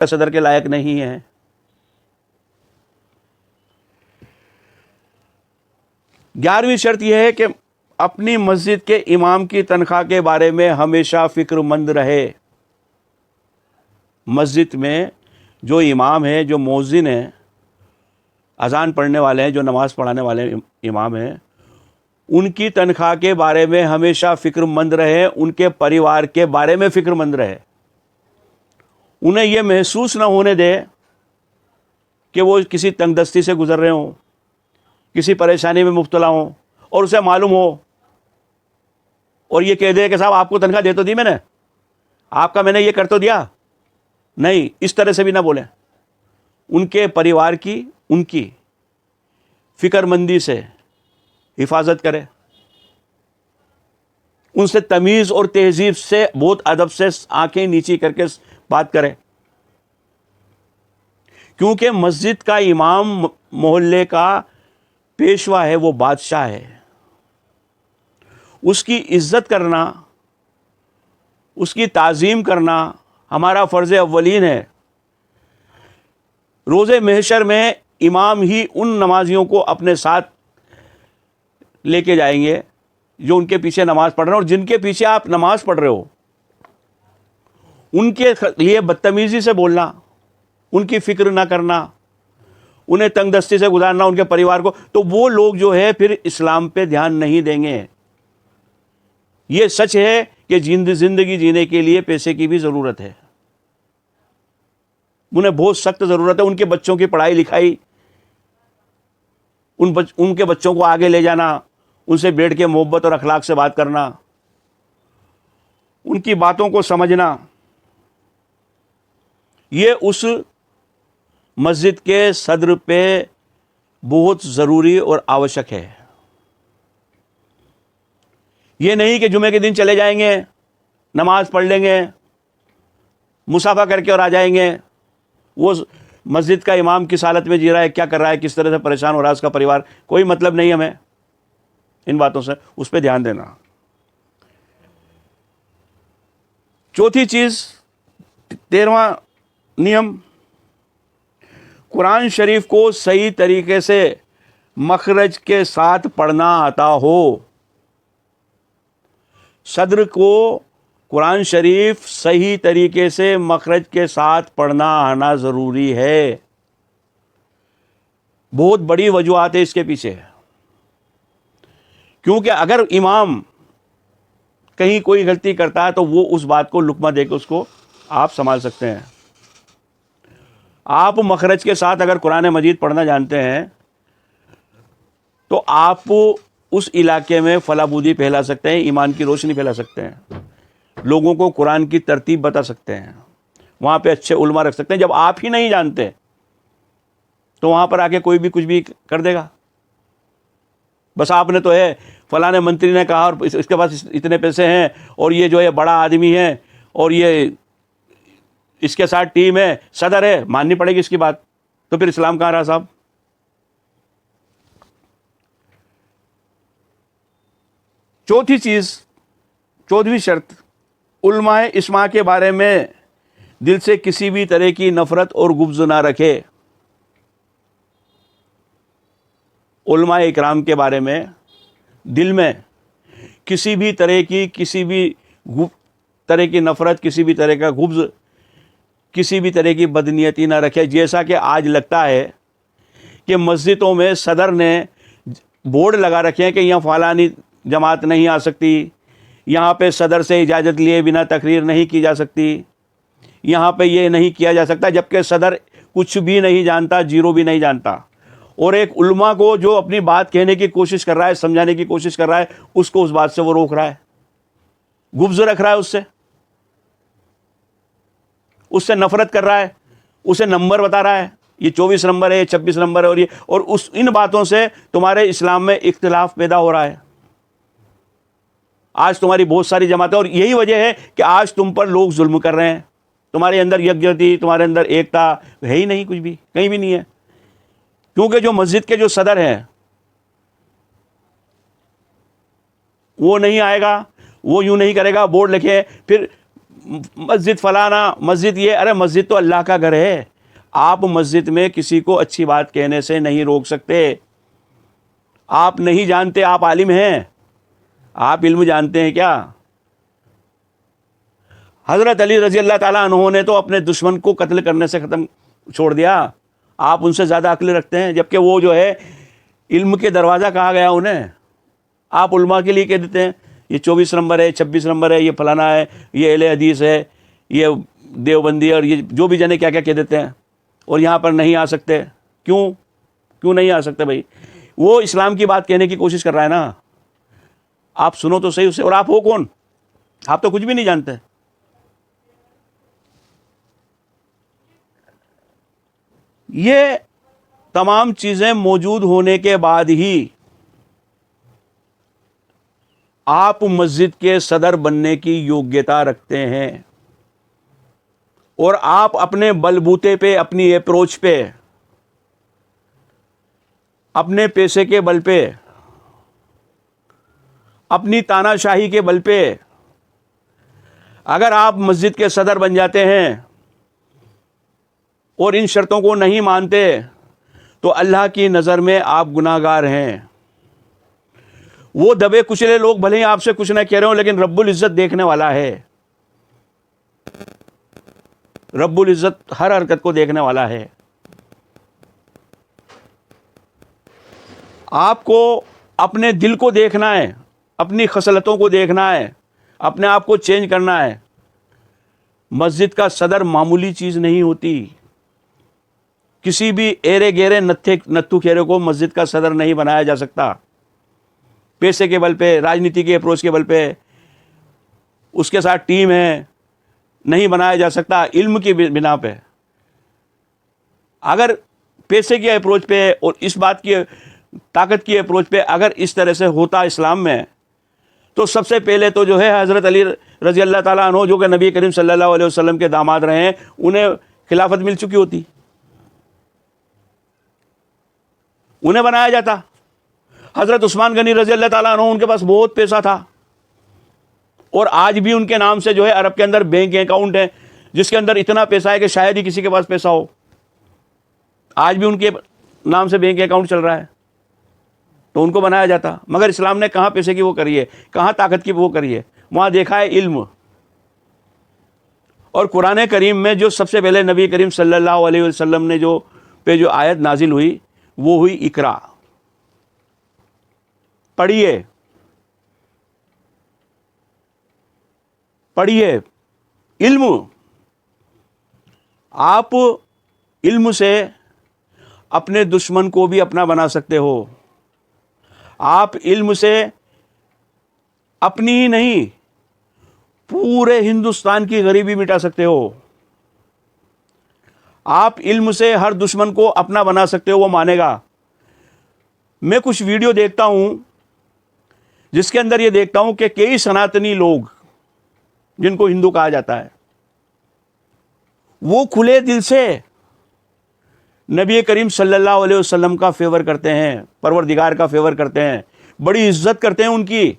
सदर के लायक नहीं है। ग्यारहवीं शर्त यह है कि अपनी मस्जिद के इमाम की तनख्वाह के बारे में हमेशा फिक्रमंद रहे। मस्जिद में जो इमाम है, जो मुअज्जिन है, अजान पढ़ने वाले हैं, जो नमाज़ पढ़ाने वाले इमाम हैं, उनकी तनख्वाह के बारे में हमेशा फ़िक्रमंद रहे, उनके परिवार के बारे में फ़िक्रमंद रहे। उन्हें यह महसूस ना होने दे कि वो किसी तंगदस्ती से गुज़र रहे हों, किसी परेशानी में मुब्तला हों, और उसे मालूम हो और ये कह दे कि साहब आपको तनख्वाह दे तो दी मैंने, आपका मैंने ये कर तो दिया। नहीं, इस तरह से भी ना बोलें। उनके परिवार की, उनकी फ़िक्रमंदी से हिफाजत करें, उनसे तमीज़ और तहजीब से, बहुत अदब से आंखें नीची करके बात करें, क्योंकि मस्जिद का इमाम मोहल्ले का पेशवा है, वो बादशाह है। उसकी इज्जत करना, उसकी ताज़ीम करना हमारा फ़र्ज़ अव्वलीन है। रोज़े महशर में इमाम ही उन नमाजियों को अपने साथ लेके जाएंगे जो उनके पीछे नमाज़ पढ़ रहे हैं, और जिनके पीछे आप नमाज़ पढ़ रहे हो उनके लिए बदतमीज़ी से बोलना, उनकी फ़िक्र ना करना, उन्हें तंगदस्ती से गुजारना, उनके परिवार को, तो वो लोग जो है फिर इस्लाम पे ध्यान नहीं देंगे। ये सच है कि ज़िंदगी जीने के लिए पैसे की भी ज़रूरत है, उन्हें बहुत सख्त ज़रूरत है। उनके बच्चों की पढ़ाई लिखाई, उनके बच्चों को आगे ले जाना, उनसे बैठ के मोहब्बत और अखलाक से बात करना, उनकी बातों को समझना, ये उस मस्जिद के सदर पे बहुत ज़रूरी और आवश्यक है। ये नहीं कि जुमे के दिन चले जाएंगे, नमाज पढ़ लेंगे, मुसाफा करके और आ जाएंगे। वो मस्जिद का इमाम किस हालत में जी रहा है, क्या कर रहा है, किस तरह से परेशान हो रहा है उसका परिवार, कोई मतलब नहीं हमें इन बातों से, उस पर ध्यान देना। चौथी चीज़, 13वां नियम, कुरान शरीफ को सही तरीके से मखरज के साथ पढ़ना आता हो। सदर को कुरान शरीफ सही तरीके से मखरज के साथ पढ़ना आना ज़रूरी है। बहुत बड़ी वजूहात है इसके पीछे, क्योंकि अगर इमाम कहीं कोई गलती करता है तो वो उस बात को लुकमा देकर उसको आप संभाल सकते हैं। आप मखरज के साथ अगर कुरान मजीद पढ़ना जानते हैं तो आप उस इलाके में फलाबूदी फैला सकते हैं, ईमान की रोशनी फैला सकते हैं, लोगों को कुरान की तरतीब बता सकते हैं, वहाँ पे अच्छे उलमा रख सकते हैं। जब आप ही नहीं जानते तो वहाँ पर आके कोई भी कुछ भी कर देगा। बस आपने तो है फलाने मंत्री ने कहा और इसके पास इतने पैसे हैं और ये जो है बड़ा आदमी है और ये इसके साथ टीम है, सदर है, माननी पड़ेगी इसकी बात, तो फिर इस्लाम कहाँ रहा साहब। चौथी चीज़, 14वीं शर्त, उलमाए इस्मा के बारे में दिल से किसी भी तरह की नफ़रत और गुब्ज़ ना रखे। उलमाए इकराम के बारे में दिल में किसी भी तरह की नफ़रत, किसी भी तरह का गुब्ज़, किसी भी तरह की बदनीयती ना रखे। जैसा कि आज लगता है कि मस्जिदों में सदर ने बोर्ड लगा रखे हैं कि यहाँ फ़लानी जमात नहीं आ सकती, यहाँ पे सदर से इजाज़त लिए बिना तकरीर नहीं की जा सकती, यहाँ पे ये नहीं किया जा सकता, जबकि सदर कुछ भी नहीं जानता, जीरो भी नहीं जानता। और एक उलमा को जो अपनी बात कहने की कोशिश कर रहा है, समझाने की कोशिश कर रहा है, उसको उस बात से वो रोक रहा है, गुब्ज़ रख रहा है, उससे नफ़रत कर रहा है, उसे नंबर बता रहा है, ये 24 नंबर है, ये 26 नंबर है, और इन बातों से तुम्हारे इस्लाम में इख्तिलाफ पैदा हो रहा है। आज तुम्हारी बहुत सारी जमातें, और यही वजह है कि आज तुम पर लोग जुल्म कर रहे हैं। तुम्हारे अंदर यकजहती, तुम्हारे अंदर एकता है ही नहीं, कुछ भी कहीं भी नहीं है, क्योंकि जो मस्जिद के जो सदर हैं वो नहीं आएगा, वो यूं नहीं करेगा, बोर्ड लिखे, फिर मस्जिद फलाना, मस्जिद ये, अरे मस्जिद तो अल्लाह का घर है। आप मस्जिद में किसी को अच्छी बात कहने से नहीं रोक सकते। आप नहीं जानते, आप आलिम हैं, आप इल्म जानते हैं क्या? हज़रत अली रज़ी अल्लाह ताला अन्हु ने तो अपने दुश्मन को कत्ल करने से ख़त्म छोड़ दिया। आप उनसे ज़्यादा अक्ल रखते हैं, जबकि वो जो है इल्म के दरवाज़ा कहा गया उन्हें। आप उलमा के लिए कह देते हैं ये 24 नंबर है, 26 नंबर है, ये फलाना है, ये अहले हदीस है, ये देवबंदी, और ये जो भी जाने क्या क्या कह देते हैं, और यहाँ पर नहीं आ सकते। क्यों नहीं आ सकते भाई? वो इस्लाम की बात कहने की कोशिश कर रहा है ना, आप सुनो तो सही उससे। और आप हो कौन? आप तो कुछ भी नहीं जानते। ये तमाम चीज़ें मौजूद होने के बाद ही आप मस्जिद के सदर बनने की योग्यता रखते हैं, और आप अपने बलबूते पे, अपनी अप्रोच पे, अपने पैसे के बल पे, अपनी तानाशाही के बल पे अगर आप मस्जिद के सदर बन जाते हैं और इन शर्तों को नहीं मानते, तो अल्लाह की नज़र में आप गुनाहगार हैं। वो दबे कुचले लोग भले ही आपसे कुछ ना कह रहे हो, लेकिन रब्बुल इज़्ज़त देखने वाला है। रब्बुल इज़्ज़त हर हरकत को देखने वाला है। आपको अपने दिल को देखना है, अपनी खसलतों को देखना है, अपने आप को चेंज करना है। मस्जिद का सदर मामूली चीज़ नहीं होती। किसी भी एरे गेरे नत्थू खेरे को मस्जिद का सदर नहीं बनाया जा सकता। पैसे के बल पे, राजनीति के अप्रोच के बल पे, उसके साथ टीम है, नहीं बनाया जा सकता। इल्म की बिना पे, अगर पैसे के अप्रोच पे और इस बात की ताकत की अप्रोच पे अगर इस तरह से होता इस्लाम में, तो सबसे पहले तो जो है हज़रत अली रज़ी अल्लाह ताला अन्हु, जो कि नबी करीम सल्लल्लाहु अलैहि वसल्लम के दामाद रहे हैं, उन्हें खिलाफत मिल चुकी होती, उन्हें बनाया जाता। हज़रत उस्मान गनी रज़ी अल्लाह ताला अन्हु, उनके पास बहुत पैसा था, और आज भी उनके नाम से जो है अरब के अंदर बैंक अकाउंट है जिसके अंदर इतना पैसा है कि शायद ही किसी के पास पैसा हो। आज भी उनके नाम से बैंक अकाउंट चल रहा है, तो उनको बनाया जाता। मगर इस्लाम ने कहाँ पैसे की वो करी है, कहाँ ताकत की वो करी है? वहाँ देखा है इल्म। और कुरान करीम में जो सबसे पहले नबी करीम सल्लल्लाहु अलैहि वसल्लम ने जो आयत नाजिल हुई, वो हुई इकरा, पढ़िए, पढ़िए। इल्म, आप इल्म से अपने दुश्मन को भी अपना बना सकते हो। आप इल्म से अपनी ही नहीं, पूरे हिंदुस्तान की गरीबी मिटा सकते हो। आप इल्म से हर दुश्मन को अपना बना सकते हो, वो मानेगा। मैं कुछ वीडियो देखता हूं जिसके अंदर ये देखता हूं कि कई सनातनी लोग, जिनको हिंदू कहा जाता है, वो खुले दिल से नबी करीम सल्लल्लाहु अलैहि वसल्लम का फेवर करते हैं, परवरदिगार का फेवर करते हैं, बड़ी इज्जत करते हैं उनकी।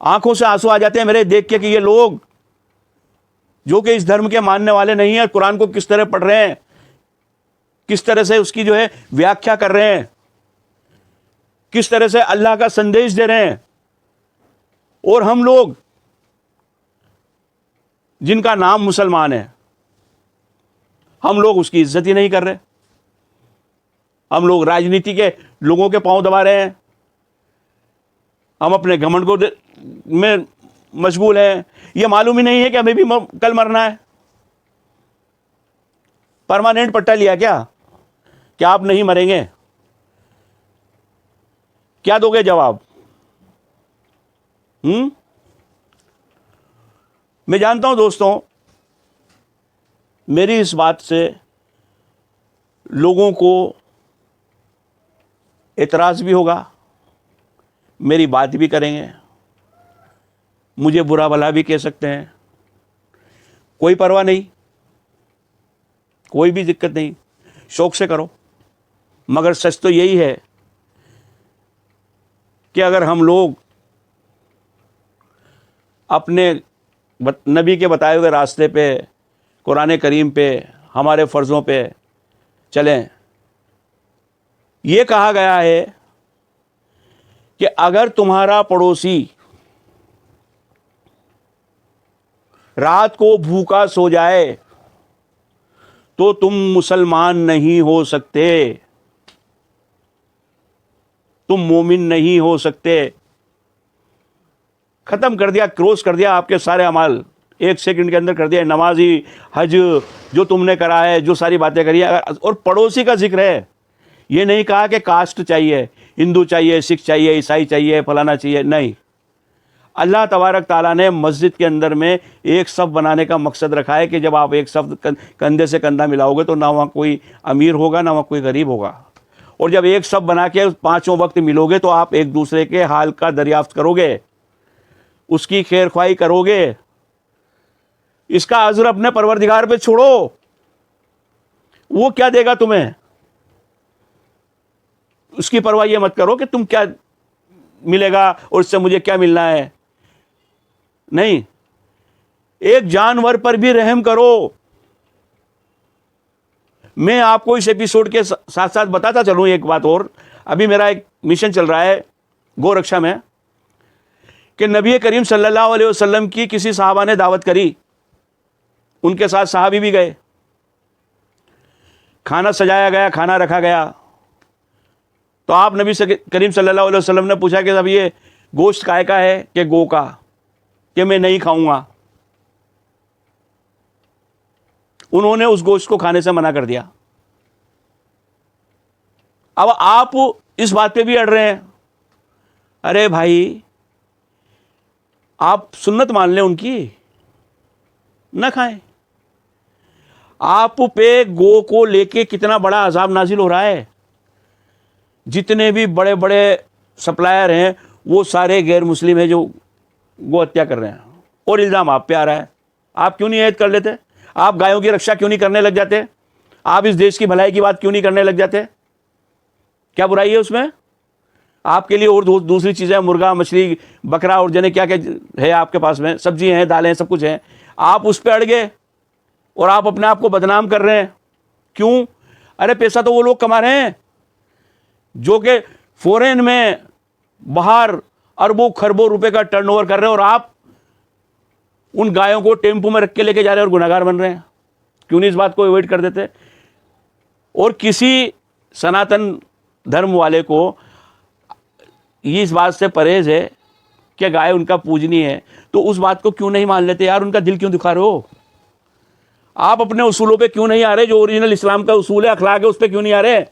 आंखों से आंसू आ जाते हैं मेरे देख के कि ये लोग जो कि इस धर्म के मानने वाले नहीं हैं, कुरान को किस तरह पढ़ रहे हैं, किस तरह से उसकी जो है व्याख्या कर रहे हैं, किस तरह से अल्लाह का संदेश दे रहे हैं। और हम लोग जिनका नाम मुसलमान है, हम लोग उसकी इज्जत ही नहीं कर रहे। हम लोग राजनीति के लोगों के पांव दबा रहे हैं, हम अपने घमंड को में मशगूल हैं। ये मालूम ही नहीं है कि हमें भी कल मरना है। परमानेंट पट्टा लिया क्या आप नहीं मरेंगे? क्या दोगे जवाब? मैं जानता हूं दोस्तों, मेरी इस बात से लोगों को एतराज़ भी होगा, मेरी बात भी करेंगे, मुझे बुरा भला भी कह सकते हैं। कोई परवाह नहीं, कोई भी दिक्कत नहीं, शौक से करो। मगर सच तो यही है कि अगर हम लोग अपने नबी के बताए हुए रास्ते पे, कुरान करीम पे, हमारे फ़र्ज़ों पे चलें। ये कहा गया है कि अगर तुम्हारा पड़ोसी रात को भूखा सो जाए तो तुम मुसलमान नहीं हो सकते, तुम मोमिन नहीं हो सकते। ख़त्म कर दिया, क्लोज कर दिया आपके सारे अमाल, 1 सेकंड के अंदर कर दिया। नमाजी, हज जो तुमने करा है, जो सारी बातें करी है। और पड़ोसी का जिक्र है, ये नहीं कहा कि कास्ट चाहिए, हिंदू चाहिए, सिख चाहिए, ईसाई चाहिए, फलाना चाहिए, नहीं। अल्लाह तबारक ताला ने मस्जिद के अंदर में एक सफ़ बनाने का मकसद रखा है कि जब आप एक सफ़ कंधे से कंधा मिलाओगे तो ना वहाँ कोई अमीर होगा ना वहाँ कोई गरीब होगा। और जब एक सफ़ बना के 5 वक्त मिलोगे तो आप एक दूसरे के हाल का दरियाफ्त करोगे, उसकी खैर ख्वाही करोगे। इसका अज़्र अपने परवरदिगार पे छोड़ो, वो क्या देगा तुम्हें, उसकी परवाह ये मत करो कि तुम क्या मिलेगा और इससे मुझे क्या मिलना है। नहीं, एक जानवर पर भी रहम करो। मैं आपको इस एपिसोड के साथ साथ बताता चलूं एक बात और। अभी मेरा एक मिशन चल रहा है गोरक्षा में कि नबी करीम सल्लल्लाहु अलैहि वसल्लम की किसी साहबा ने दावत करी, उनके साथ सहाबी भी गए, खाना सजाया गया, खाना रखा गया। तो आप नबी करीम सल्लल्लाहु अलैहि वसल्लम ने पूछा कि अब ये गोश्त काय का है, कि गो का, कि मैं नहीं खाऊंगा। उन्होंने उस गोश्त को खाने से मना कर दिया। अब आप इस बात पे भी अड़ रहे हैं, अरे भाई आप सुन्नत मान लें उनकी, न खाएं। आप पे गो को लेके कितना बड़ा अजाब नाजिल हो रहा है। जितने भी बड़े बड़े सप्लायर हैं वो सारे गैर मुस्लिम हैं जो गो हत्या कर रहे हैं, और इल्ज़ाम आप पे आ रहा है। आप क्यों नहीं ऐद कर लेते? आप गायों की रक्षा क्यों नहीं करने लग जाते? आप इस देश की भलाई की बात क्यों नहीं करने लग जाते? क्या बुराई है उसमें? आपके लिए और दूसरी चीज़ें, मुर्गा, मछली, बकरा और जने क्या क्या है आपके पास में, सब्जी हैं, दालें, सब कुछ है। आप उस पर अड़ गए और आप अपने आप को बदनाम कर रहे हैं। क्यों? अरे पैसा तो वो लोग कमा रहे हैं जो कि फॉरेन में बाहर अरबों खरबों रुपए का टर्नओवर कर रहे हैं, और आप उन गायों को टेम्पो में रख के लेके जा रहे हैं और गुनहगार बन रहे हैं। क्यों नहीं इस बात को अवॉइड कर देते? और किसी सनातन धर्म वाले को ये इस बात से परहेज है कि गाय उनका पूजनीय है, तो उस बात को क्यों नहीं मान लेते? यार उनका दिल क्यों दिखा रहे हो? आप अपने उसूलों पे क्यों नहीं आ रहे? जो ओरिजिनल इस्लाम का उसूल है, अखलाक है, उस पर क्यों नहीं आ रहे?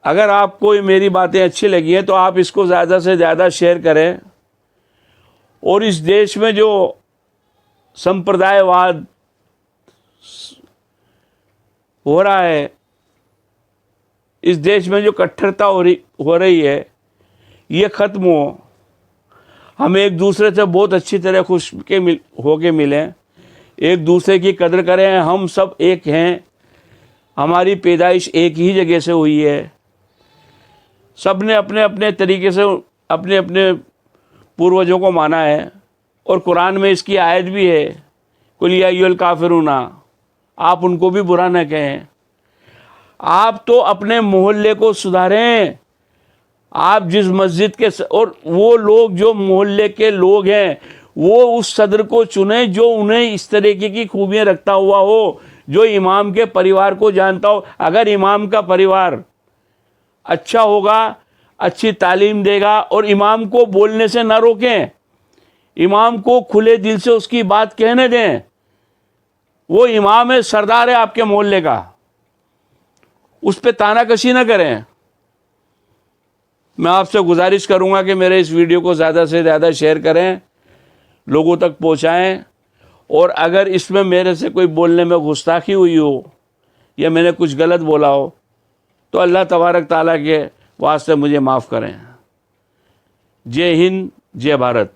अगर आपको मेरी बातें अच्छी लगी हैं तो आप इसको ज़्यादा से ज़्यादा शेयर करें। और इस देश में जो संप्रदायवाद हो रहा है, इस देश में जो कट्टरता हो रही है, ये ख़त्म हो। हम एक दूसरे से बहुत अच्छी तरह खुश के होके मिलें, एक दूसरे की कदर करें। हम सब एक हैं, हमारी पैदाइश एक ही जगह से हुई है। सब ने अपने अपने तरीके से अपने अपने पूर्वजों को माना है, और कुरान में इसकी आयत भी है, कुल या अय्युहल काफिरूना, आप उनको भी बुरा न कहें। आप तो अपने मोहल्ले को सुधारें। आप जिस मस्जिद के और वो लोग जो मोहल्ले के लोग हैं, वो उस सदर को चुने जो उन्हें इस तरीके की खूबियाँ रखता हुआ हो, जो इमाम के परिवार को जानता हो। अगर इमाम का परिवार अच्छा होगा, अच्छी तालीम देगा, और इमाम को बोलने से ना रोकें, इमाम को खुले दिल से उसकी बात कहने दें। वो इमाम है, सरदार है आपके मोहल्ले का, उस पर तानाकशी ना करें। मैं आपसे गुजारिश करूंगा कि मेरे इस वीडियो को ज़्यादा से ज़्यादा शेयर करें, लोगों तक पहुंचाएं। और अगर इसमें मेरे से कोई बोलने में गुस्ताखी हुई हो या मैंने कुछ गलत बोला हो तो अल्लाह तबारक ताला के वास्ते मुझे माफ़ करें। जय हिंद, जय भारत।